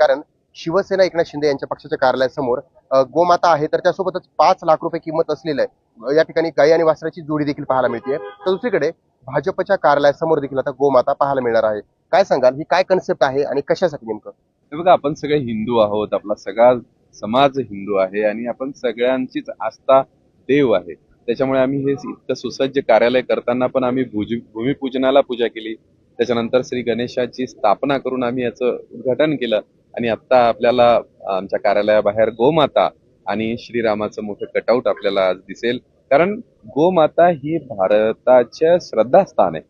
कारण शिवसेना एकनाथ शिंदे यांच्या पक्षाच्या कार्यालयासमोर गोमाता आहे, तर त्यासोबतच 5 लाख रुपये किंमत असलेलं आहे या ठिकाणी गाई आणि वासराची जोडी देखील पाहायला मिळते। तर दुसरीकडे भाजपच्या कार्यालयासमोर देखील आता गोमाता पाहायला मिळणार आहे। काय सांगाल, ही काय कन्सेप्ट आहे आणि कशासाठी नेमकं? हे बघा, आपण सगळे हिंदू आहोत, आपला सगळा समाज हिंदू आहे आणि आपण सगळ्यांचीच आस्था देव आहे। त्याच्यामुळे आम्ही हे इतकं सुसज्ज कार्यालय करताना पण आम्ही भूमिपूजनाला पूजा केली, त्याच्यानंतर श्री गणेशाची स्थापना करून आम्ही याचं उद्घाटन केलं आणि आता आपल्याला आमच्या कार्यालयाबाहेर गोमाता आणि श्रीरामाचं मोठं कटआउट आपल्याला आज दिसेल। कारण गोमाता ही भारताच्या श्रद्धास्थान आहे।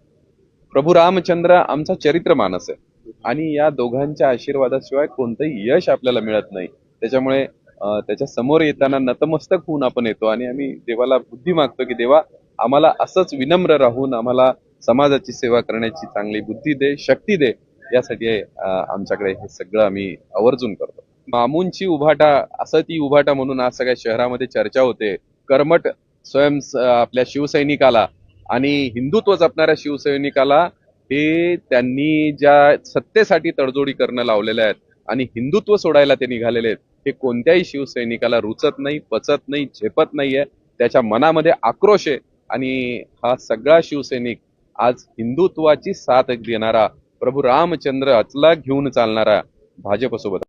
प्रभू रामचंद्र आमचा चरित्र मानस आहे आणि या दोघांच्या आशीर्वादाशिवाय कोणतंही यश आपल्याला मिळत नाही। त्याच्यामुळे त्याच्या समोर येताना नतमस्तक होऊन आपण येतो आणि आम्ही देवाला बुद्धी मागतो की देवा, आम्हाला असंच विनम्र राहून आम्हाला समाजाची सेवा करण्याची चांगली बुद्धी दे, शक्ती दे। यासाठी आमच्याकडे हे सगळं आम्ही आवर्जून करतो। मामूंची उभाटा, असं ती उभाटा म्हणून आज सगळ्या शहरामध्ये चर्चा होते। कर्मठ आपल्या शिवसैनिकाला आणि हिंदुत्व जपणाऱ्या शिवसैनिकाला हे त्यांनी ज्या सत्तेसाठी तडजोडी करणं लावलेल्या आहेत आणि हिंदुत्व सोडायला ते निघालेले आहेत, हे कोणत्याही शिवसैनिकाला रुचत नाही, पचत नाही, झेपत नाहीये। त्याच्या मनामध्ये आक्रोश आहे आणि हा सगळा शिवसैनिक आज हिंदुत्वाची साथ देणारा, प्रभू रामचंद्र अचला घेऊन चालणारा भाजपसोबत